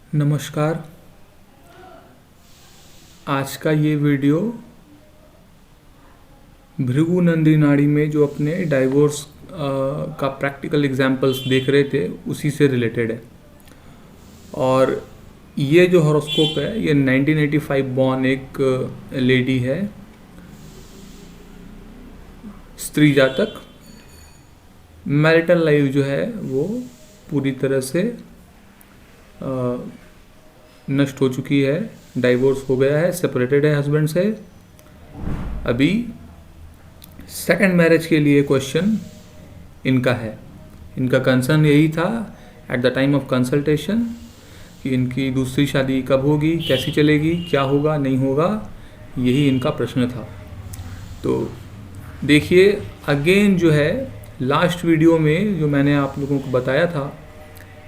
नमस्कार। आज का ये वीडियो भृगु नंदी नाड़ी में जो अपने डाइवोर्स का प्रैक्टिकल एग्जाम्पल्स देख रहे थे उसी से रिलेटेड है। और ये जो हॉरोस्कोप है ये 1985 बॉर्न एक लेडी है, स्त्री जातक। मैरिटल लाइफ जो है वो पूरी तरह से नष्ट हो चुकी है, डाइवोर्स हो गया है, सेपरेटेड है हस्बैंड से। अभी सेकंड मैरिज के लिए क्वेश्चन इनका है। इनका कंसर्न यही था at the time of consultation कि इनकी दूसरी शादी कब होगी, कैसी चलेगी, क्या होगा, नहीं होगा, यही इनका प्रश्न था। तो देखिए अगेन जो है लास्ट वीडियो में जो मैंने आप लोगों को बताया था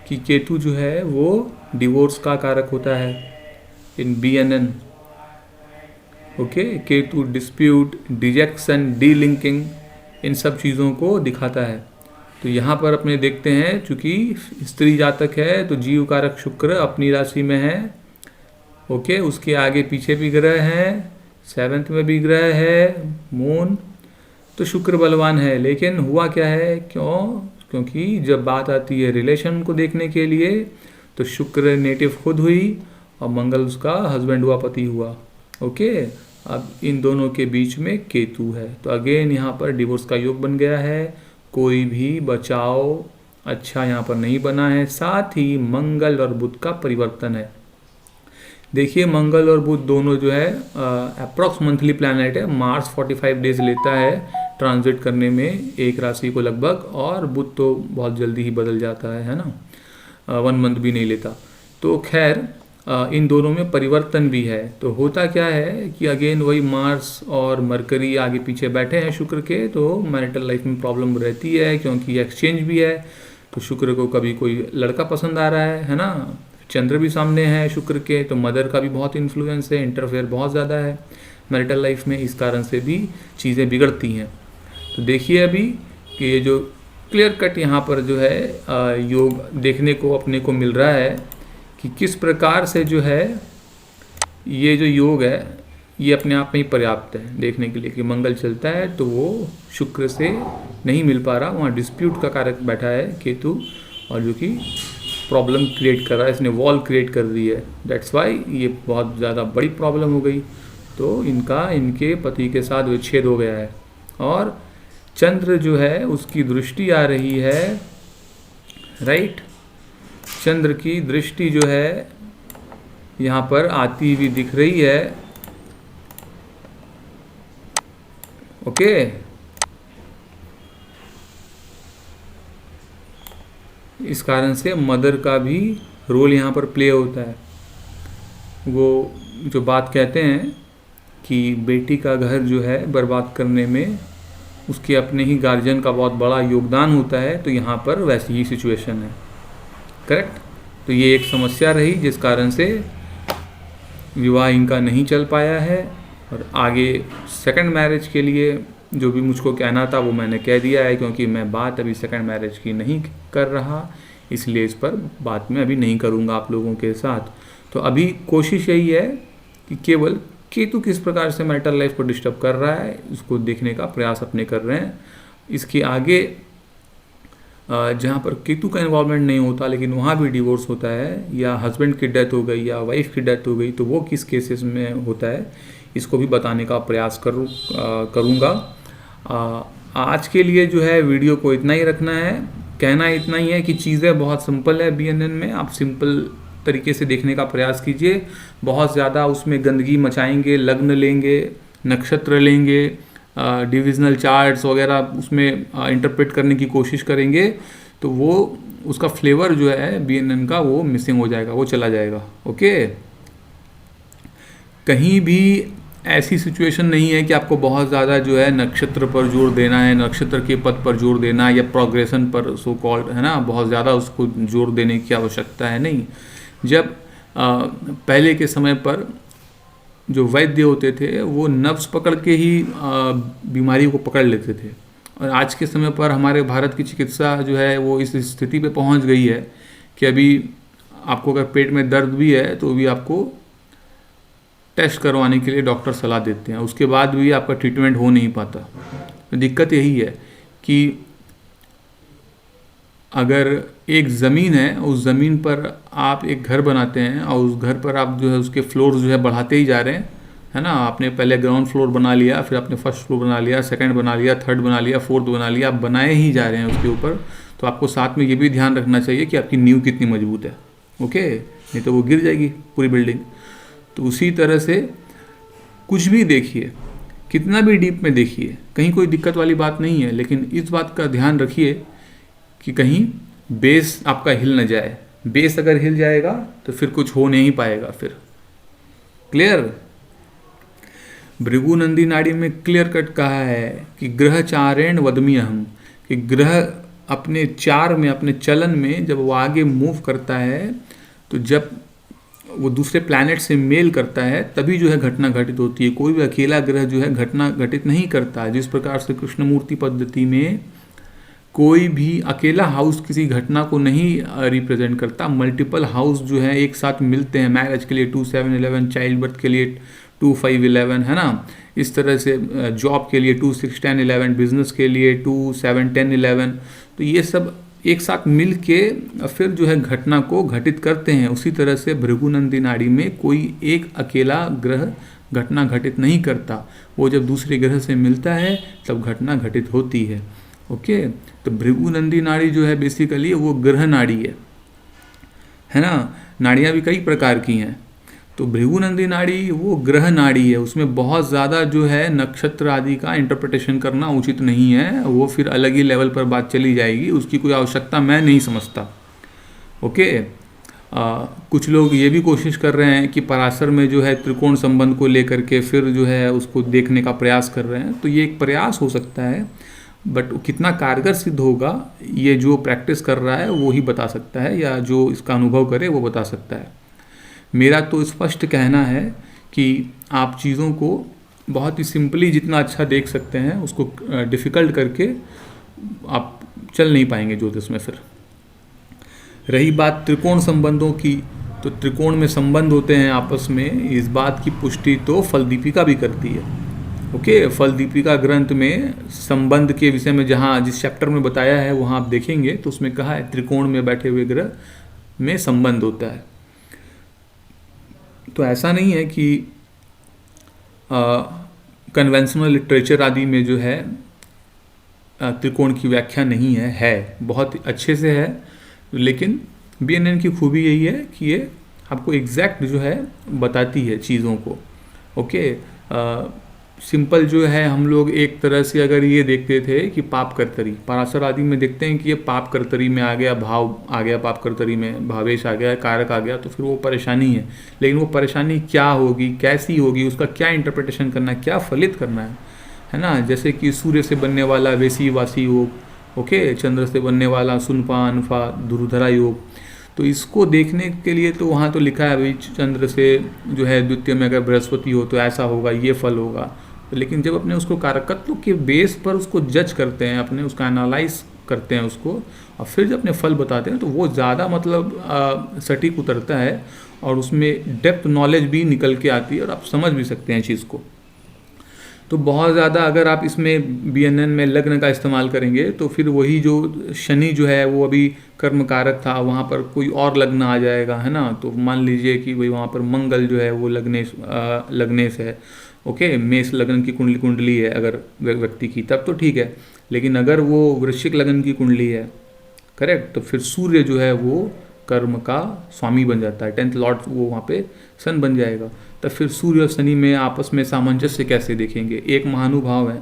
कि केतु जो है वो डिवोर्स का कारक होता है in BNN। Okay, Ketu dispute, dejection, delinking, इन सब चीज़ों को दिखाता है। तो यहाँ पर अपने देखते हैं चूँकि स्त्री जातक है तो जीव कारक शुक्र अपनी राशि में है। ओके, उसके आगे पीछे भी ग्रह हैं, 7th में भी ग्रह है मून, तो शुक्र बलवान है। लेकिन हुआ क्या है, क्योंकि जब बात आती है रिलेशन को देखने के लिए तो शुक्र नेटिव खुद हुई और मंगल उसका हस्बैंड हुआ, पति हुआ। ओके, अब इन दोनों के बीच में केतु है तो अगेन यहाँ पर डिवोर्स का योग बन गया है। कोई भी बचाव अच्छा यहाँ पर नहीं बना है। साथ ही मंगल और बुध का परिवर्तन है। देखिए मंगल और बुध दोनों जो है अप्रॉक्स मंथली प्लैनेट है। मार्स 45 डेज लेता है ट्रांजिट करने में एक राशि को लगभग, और बुध तो बहुत जल्दी ही बदल जाता है ना, 1 मंथ भी नहीं लेता। तो खैर इन दोनों में परिवर्तन भी है। तो होता क्या है कि अगेन वही मार्स और मरकरी आगे पीछे बैठे हैं शुक्र के, तो मैरिटल लाइफ में प्रॉब्लम रहती है क्योंकि एक्सचेंज भी है। तो शुक्र को कभी कोई लड़का पसंद आ रहा है ना, चंद्र भी सामने है शुक्र के, तो मदर का भी बहुत इन्फ्लुएंस है, इंटरफेयर बहुत ज़्यादा है मैरिटल लाइफ में, इस कारण से भी चीज़ें बिगड़ती हैं। तो देखिए अभी कि ये जो क्लियर कट यहाँ पर जो है योग देखने को अपने को मिल रहा है कि किस प्रकार से जो है ये जो योग है ये अपने आप में ही पर्याप्त है देखने के लिए कि मंगल चलता है तो वो शुक्र से नहीं मिल पा रहा, वहाँ डिस्प्यूट का कारक बैठा है केतु, और जो कि प्रॉब्लम क्रिएट कर रहा है, इसने वॉल क्रिएट कर दी है। दैट्स वाई ये बहुत ज़्यादा बड़ी प्रॉब्लम हो गई। तो इनके पति के साथ विच्छेद हो गया है और चंद्र जो है उसकी दृष्टि आ रही है, राइट। चंद्र की दृष्टि जो है यहाँ पर आती हुई दिख रही है। ओके, इस कारण से मदर का भी रोल यहाँ पर प्ले होता है। वो जो बात कहते हैं कि बेटी का घर जो है बर्बाद करने में उसके अपने ही गार्जियन का बहुत बड़ा योगदान होता है, तो यहाँ पर वैसी ही सिचुएशन है, करेक्ट। तो ये एक समस्या रही जिस कारण से विवाह इनका नहीं चल पाया है। और आगे सेकंड मैरिज के लिए जो भी मुझको कहना था वो मैंने कह दिया है, क्योंकि मैं बात अभी सेकंड मैरिज की नहीं कर रहा, इसलिए इस पर बात मैं अभी नहीं करूँगा आप लोगों के साथ। तो अभी कोशिश यही है कि केवल केतु किस प्रकार से मैरिटल लाइफ को डिस्टर्ब कर रहा है उसको देखने का प्रयास अपने कर रहे हैं। इसके आगे जहाँ पर केतु का इन्वॉल्वमेंट नहीं होता लेकिन वहाँ भी डिवोर्स होता है, या हस्बैंड की डेथ हो गई या वाइफ की डेथ हो गई, तो वो किस केसेस में होता है इसको भी बताने का प्रयास करूँगा। आज के लिए जो है वीडियो को इतना ही रखना है। कहना इतना ही है कि चीज़ें बहुत सिंपल है BNN में, आप सिंपल तरीके से देखने का प्रयास कीजिए। बहुत ज़्यादा उसमें गंदगी मचाएंगे, लग्न लेंगे, नक्षत्र लेंगे, डिविजनल चार्ट्स वगैरह उसमें इंटरप्रेट करने की कोशिश करेंगे तो वो उसका फ्लेवर जो है BNN का वो मिसिंग हो जाएगा, वो चला जाएगा। ओके, कहीं भी ऐसी सिचुएशन नहीं है कि आपको बहुत ज़्यादा जो है नक्षत्र पर जोर देना है, नक्षत्र के पद पर जोर देना है, या प्रोग्रेशन पर सो कॉल्ड है ना, बहुत ज़्यादा उसको जोर देने की आवश्यकता है नहीं। जब पहले के समय पर जो वैद्य होते थे वो नब्ज पकड़ के ही बीमारी को पकड़ लेते थे, और आज के समय पर हमारे भारत की चिकित्सा जो है वो इस स्थिति पे पहुंच गई है कि अभी आपको अगर पेट में दर्द भी है तो भी आपको टेस्ट करवाने के लिए डॉक्टर सलाह देते हैं, उसके बाद भी आपका ट्रीटमेंट हो नहीं पाता। तो दिक्कत यही है कि अगर एक ज़मीन है, उस ज़मीन पर आप एक घर बनाते हैं और उस घर पर आप जो है उसके फ्लोर जो है बढ़ाते ही जा रहे हैं, है ना। आपने पहले ग्राउंड फ्लोर बना लिया, फिर आपने फर्स्ट फ्लोर बना लिया, सेकंड बना लिया, थर्ड बना लिया, फोर्थ बना लिया, आप बनाए ही जा रहे हैं उसके ऊपर। तो आपको साथ में ये भी ध्यान रखना चाहिए कि आपकी नींव कितनी मजबूत है, ओके, नहीं तो वो गिर जाएगी पूरी बिल्डिंग। तो उसी तरह से कुछ भी देखिए, कितना भी डीप में देखिए, कहीं कोई दिक्कत वाली बात नहीं है, लेकिन इस बात का ध्यान रखिए कि कहीं बेस आपका हिल न जाए। बेस अगर हिल जाएगा तो फिर कुछ हो नहीं पाएगा फिर। क्लियर? भृगुनंदी नाड़ी में क्लियर कट कहा है कि ग्रह चारेण वदमी अहम, कि ग्रह अपने चार में, अपने चलन में जब वो आगे मूव करता है, तो जब वो दूसरे प्लैनेट से मेल करता है तभी जो है घटना घटित होती है। कोई भी अकेला ग्रह जो है घटना घटित नहीं करता। जिस प्रकार से कृष्णमूर्ति पद्धति में कोई भी अकेला हाउस किसी घटना को नहीं रिप्रेजेंट करता, मल्टीपल हाउस जो है एक साथ मिलते हैं। मैरिज के लिए 2, 7, 11, चाइल्ड बर्थ के लिए 2, 5, 11, है ना। इस तरह से जॉब के लिए 2, 6, 10, 11, बिजनेस के लिए 2, 7, 10, 11। तो ये सब एक साथ मिल के फिर जो है घटना को घटित करते हैं। उसी तरह से भृगुनंदी नाड़ी में कोई एक अकेला ग्रह घटना घटित नहीं करता, वो जब दूसरे ग्रह से मिलता है तब घटना घटित होती है। ओके, तो भृगुनंदी नाड़ी जो है बेसिकली वो ग्रह नाड़ी है ना। नाड़ियाँ भी कई प्रकार की हैं, तो भृगुनंदी नाड़ी वो ग्रह नाड़ी है। उसमें बहुत ज़्यादा जो है नक्षत्र आदि का इंटरप्रिटेशन करना उचित नहीं है, वो फिर अलग ही लेवल पर बात चली जाएगी, उसकी कोई आवश्यकता मैं नहीं समझता। ओके, कुछ लोग ये भी कोशिश कर रहे हैं कि पराशर में जो है त्रिकोण संबंध को लेकर के फिर जो है उसको देखने का प्रयास कर रहे हैं। तो ये एक प्रयास हो सकता है, बट कितना कारगर सिद्ध होगा ये जो प्रैक्टिस कर रहा है वो ही बता सकता है, या जो इसका अनुभव करे वो बता सकता है। मेरा तो स्पष्ट कहना है कि आप चीज़ों को बहुत ही सिंपली जितना अच्छा देख सकते हैं उसको डिफ़िकल्ट करके आप चल नहीं पाएंगे ज्योतिष में। फिर रही बात त्रिकोण संबंधों की, तो त्रिकोण में संबंध होते हैं आपस में, इस बात की पुष्टि तो फलदीपिका भी करती है। ओके, फलदीपिका ग्रंथ में संबंध के विषय में जहाँ जिस चैप्टर में बताया है वहाँ आप देखेंगे तो उसमें कहा है त्रिकोण में बैठे हुए ग्रह में संबंध होता है। तो ऐसा नहीं है कि कन्वेंशनल लिटरेचर आदि में जो है त्रिकोण की व्याख्या नहीं है बहुत अच्छे से है, लेकिन BNN की खूबी यही है कि ये आपको एग्जैक्ट जो है बताती है चीज़ों को। ओके, सिंपल जो है हम लोग एक तरह से अगर ये देखते थे कि पाप कर्तरी, पराशर आदि में देखते हैं कि ये पाप कर्तरी में आ गया, भाव आ गया, पाप कर्तरी में भावेश आ गया, कारक आ गया, तो फिर वो परेशानी है। लेकिन वो परेशानी क्या होगी, कैसी होगी, उसका क्या इंटरप्रिटेशन करना है, क्या फलित करना है ना। जैसे कि सूर्य से बनने वाला वैसी वासी योग, ओके, चंद्र से बनने वाला सुनफा अनफा दुर्धरा योग, तो इसको देखने के लिए तो वहाँ तो लिखा है भाई चंद्र से जो है द्वितीय में अगर बृहस्पति हो तो ऐसा होगा, ये फल होगा। लेकिन जब अपने उसको कारकत्व के बेस पर उसको जज करते हैं, अपने उसका एनालाइज करते हैं उसको, और फिर जब अपने फल बताते हैं तो वो ज़्यादा मतलब सटीक उतरता है और उसमें डेप्थ नॉलेज भी निकल के आती है और आप समझ भी सकते हैं चीज़ को। तो बहुत ज़्यादा अगर आप इसमें BNN में लग्न का इस्तेमाल करेंगे तो फिर वही जो शनि जो है वो अभी कर्म कारक था, वहाँ पर कोई और लग्न आ जाएगा, है ना। तो मान लीजिए कि भाई वहाँ पर मंगल जो है वो लग्नेश है, ओके, मेष लग्न की कुंडली है अगर व्यक्ति की, तब तो ठीक है। लेकिन अगर वो वृश्चिक लग्न की कुंडली है, करेक्ट, तो फिर सूर्य जो है वो कर्म का स्वामी बन जाता है, 10th लॉर्ड वो वहाँ पे सन बन जाएगा। तब फिर सूर्य और शनि में आपस में सामंजस्य कैसे देखेंगे। एक महानुभाव है,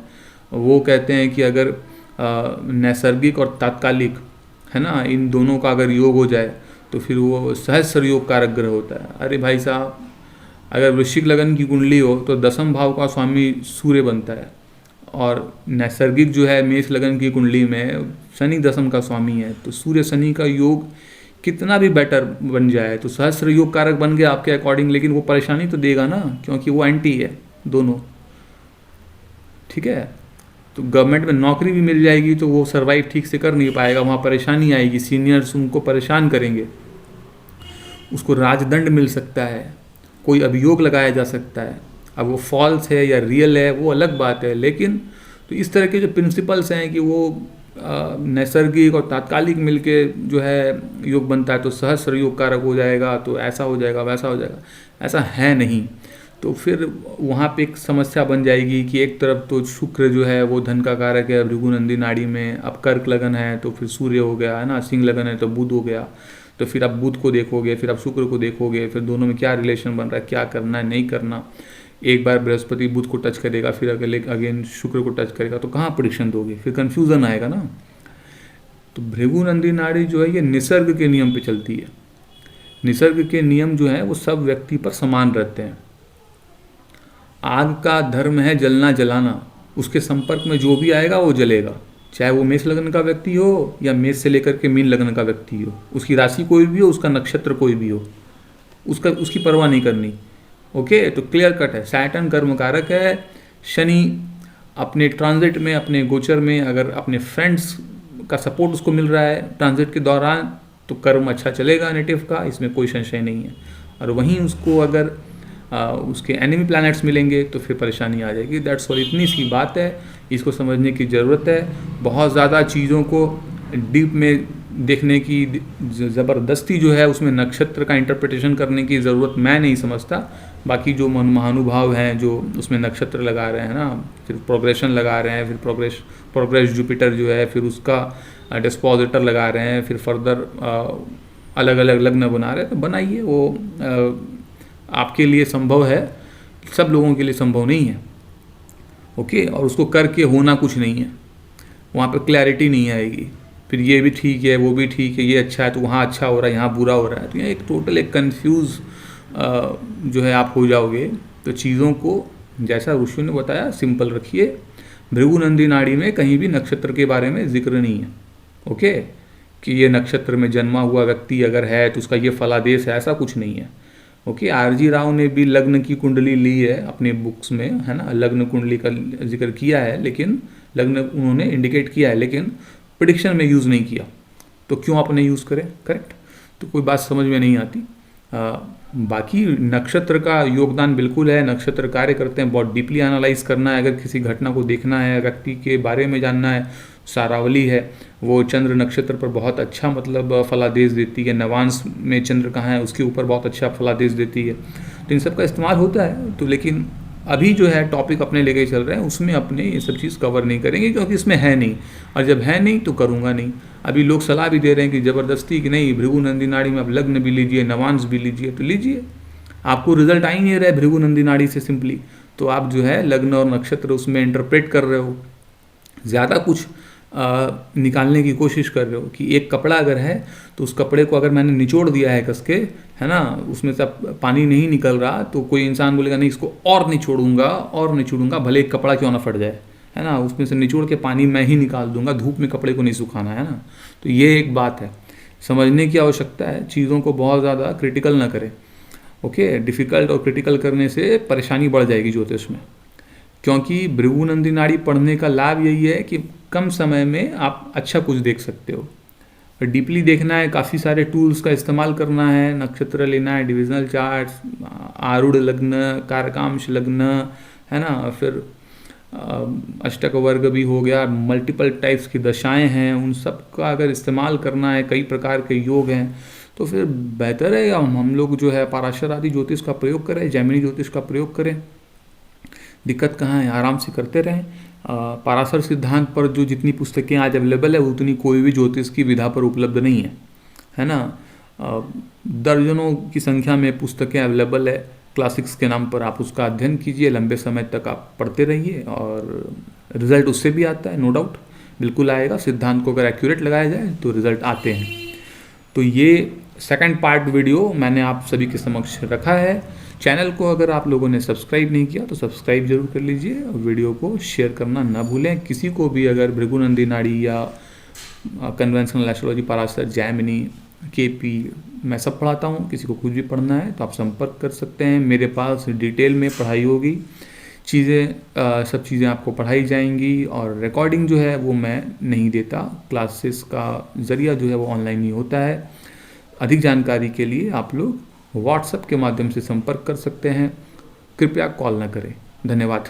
वो कहते हैं कि अगर नैसर्गिक और तात्कालिक, है ना, इन दोनों का अगर योग हो जाए तो फिर वो सहस्र योग कारक ग्रह होता है। अरे भाई साहब, अगर वृश्चिक लगन की कुंडली हो तो 10वें भाव का स्वामी सूर्य बनता है, और नैसर्गिक जो है मेष लगन की कुंडली में शनि 10वें का स्वामी है। तो सूर्य शनि का योग कितना भी बेटर बन जाए तो सहस्र योग कारक बन गया आपके अकॉर्डिंग, लेकिन वो परेशानी तो देगा ना, क्योंकि वो एंटी है दोनों, ठीक है। तो गवर्नमेंट में नौकरी भी मिल जाएगी तो वो सर्वाइव ठीक से कर नहीं पाएगा, वहाँ परेशानी आएगी, सीनियर्स उनको परेशान करेंगे। उसको राजदंड मिल सकता है, कोई अभियोग लगाया जा सकता है। अब वो फॉल्स है या रियल है वो अलग बात है, लेकिन तो इस तरह के जो प्रिंसिपल्स हैं कि वो नैसर्गिक और तात्कालिक मिलके जो है योग बनता है तो सहस्र योग कारक हो जाएगा, तो ऐसा हो जाएगा वैसा हो जाएगा, ऐसा है नहीं। तो फिर वहाँ पे एक समस्या बन जाएगी कि एक तरफ तो शुक्र जो है वो धन का कारक है भृगुनंदी नाड़ी में, अब कर्क लगन है तो फिर सूर्य हो गया है ना, सिंह लगन है तो बुध हो गया, तो फिर आप बुध को देखोगे, फिर आप शुक्र को देखोगे, फिर दोनों में क्या रिलेशन बन रहा है, क्या करना है नहीं करना। एक बार बृहस्पति बुध को टच करेगा, फिर अगले अगेन शुक्र को टच करेगा, तो कहाँ प्रेडिक्शन दोगे, फिर कन्फ्यूज़न आएगा ना। तो भृगुनंदी नाड़ी जो है ये निसर्ग के नियम पे चलती है। निसर्ग के नियम जो है वो सब व्यक्ति पर समान रहते हैं। आग का धर्म है जलना जलाना, उसके संपर्क में जो भी आएगा वो जलेगा, चाहे वो मेष लगन का व्यक्ति हो या मेष से लेकर के मीन लगन का व्यक्ति हो, उसकी राशि कोई भी हो, उसका नक्षत्र कोई भी हो, उसकी परवाह नहीं करनी। ओके, तो क्लियर कट है। सैटर्न कर्म कारक है। शनि अपने ट्रांजिट में, अपने गोचर में अगर अपने फ्रेंड्स का सपोर्ट उसको मिल रहा है ट्रांजिट के दौरान तो कर्म अच्छा चलेगा नेटिव का, इसमें कोई संशय नहीं है। और वहीं उसको अगर उसके एनिमी प्लैनेट्स मिलेंगे तो फिर परेशानी आ जाएगी। दैट्स ऑल, इतनी सी बात है, इसको समझने की ज़रूरत है। बहुत ज़्यादा चीज़ों को डीप में देखने की ज़बरदस्ती जो है उसमें नक्षत्र का इंटरप्रिटेशन करने की ज़रूरत मैं नहीं समझता। बाकी जो महानुभाव हैं जो उसमें नक्षत्र लगा रहे हैं ना, फिर प्रोग्रेशन लगा रहे हैं, फिर प्रोग्रेस जुपिटर जो है, फिर उसका डिस्पोजिटर लगा रहे हैं, फिर फर्दर अलग अलग लग्न बना रहे हैं, तो बनाइए, वो आपके लिए संभव है, सब लोगों के लिए संभव नहीं है। ओके, और उसको करके होना कुछ नहीं है, वहाँ पे क्लैरिटी नहीं आएगी। फिर ये भी ठीक है, वो भी ठीक है, ये अच्छा है तो वहाँ अच्छा हो रहा है, यहाँ बुरा हो रहा है, तो यहाँ एक टोटल एक कन्फ्यूज़ जो है आप हो जाओगे। तो चीज़ों को जैसा ऋषि ने बताया सिंपल रखिए। भृगुनंदी नाड़ी में कहीं भी नक्षत्र के बारे में जिक्र नहीं है। ओके, कि ये नक्षत्र में जन्मा हुआ व्यक्ति अगर है तो उसका ये फलादेश है, ऐसा कुछ नहीं है। ओके, आरजी राव ने भी लग्न की कुंडली ली है अपने बुक्स में, है ना, लग्न कुंडली का जिक्र किया है, लेकिन लग्न उन्होंने इंडिकेट किया है, लेकिन प्रेडिक्शन में यूज़ नहीं किया। तो क्यों अपने यूज़ करें, करेक्ट। तो कोई बात समझ में नहीं आती। बाकी नक्षत्र का योगदान बिल्कुल है, नक्षत्र कार्य करते हैं, बहुत डीपली एनालाइज करना है, अगर किसी घटना को देखना है, व्यक्ति के बारे में जानना है। सारावली है वो चंद्र नक्षत्र पर बहुत अच्छा मतलब फलादेश देती है, नवांश में चंद्र कहाँ है उसके ऊपर बहुत अच्छा फलादेश देती है। तो इन सब का इस्तेमाल होता है। तो लेकिन अभी जो है टॉपिक अपने लेके चल रहे हैं, उसमें अपने ये सब चीज़ कवर नहीं करेंगे क्योंकि इसमें है नहीं, और जब है नहीं तो करूँगा नहीं। अभी लोग सलाह भी दे रहे हैं कि ज़बरदस्ती कि नहीं भृगुनंदी नाड़ी में आप लग्न भी लीजिए, नवांश भी लीजिए, तो लीजिए, आपको रिजल्ट आ ही नहीं रहा है भृगुनंदी नाड़ी से सिंपली, तो आप जो है लग्न और नक्षत्र उसमें इंटरप्रेट कर रहे हो, ज़्यादा कुछ निकालने की कोशिश कर रहे हो कि एक कपड़ा अगर है तो उस कपड़े को अगर मैंने निचोड़ दिया है कस के, है ना, उसमें से पानी नहीं निकल रहा, तो कोई इंसान बोलेगा नहीं इसको और निचोड़ूंगा भले एक कपड़ा क्यों ना फट जाए, है ना, उसमें से निचोड़ के पानी मैं ही निकाल दूंगा, धूप में कपड़े को नहीं सुखाना, है ना। तो ये एक बात है, समझने की आवश्यकता है, चीज़ों को बहुत ज़्यादा क्रिटिकल ना करें। ओके, डिफ़िकल्ट और क्रिटिकल करने से परेशानी बढ़ जाएगी ज्योतिष में, क्योंकि भृगुनंदी नाड़ी पढ़ने का लाभ यही है कि कम समय में आप अच्छा कुछ देख सकते हो। डीपली देखना है, काफ़ी सारे टूल्स का इस्तेमाल करना है, नक्षत्र लेना है, डिविजनल चार्ट्स, आरूढ़ लग्न, कारकांश लग्न, है ना, फिर अष्टक वर्ग भी हो गया, मल्टीपल टाइप्स की दशाएं हैं, उन सब का अगर इस्तेमाल करना है, कई प्रकार के योग हैं, तो फिर बेहतर है हम लोग जो है पराशर आदि ज्योतिष का प्रयोग करें, जैमिनी ज्योतिष का प्रयोग करें। दिक्कत कहाँ है, आराम से करते रहें। पराशर सिद्धांत पर जो जितनी पुस्तकें आज अवेलेबल है उतनी कोई भी ज्योतिष की विधा पर उपलब्ध नहीं है ना। दर्जनों की संख्या में पुस्तकें अवेलेबल है क्लासिक्स के नाम पर, आप उसका अध्ययन कीजिए, लंबे समय तक आप पढ़ते रहिए और रिजल्ट उससे भी आता है, नो डाउट बिल्कुल आएगा। सिद्धांत को अगर एक्यूरेट लगाया जाए तो रिजल्ट आते हैं। तो ये सेकंड पार्ट वीडियो मैंने आप सभी के समक्ष रखा है। चैनल को अगर आप लोगों ने सब्सक्राइब नहीं किया तो सब्सक्राइब जरूर कर लीजिए और वीडियो को शेयर करना ना भूलें। किसी को भी अगर भृगुनंदी नाड़ी या conventional astrology, Parashar, Jaimini, KP, मैं सब पढ़ाता हूँ, किसी को कुछ भी पढ़ना है तो आप संपर्क कर सकते हैं। मेरे पास डिटेल में पढ़ाई होगी, सब चीज़ें आपको पढ़ाई जाएंगी, और रिकॉर्डिंग जो है वो मैं नहीं देता, क्लासेस का ज़रिया जो है वो ऑनलाइन ही होता है। अधिक जानकारी के लिए आप लोग व्हाट्सएप के माध्यम से संपर्क कर सकते हैं। कृपया कॉल न करें। धन्यवाद।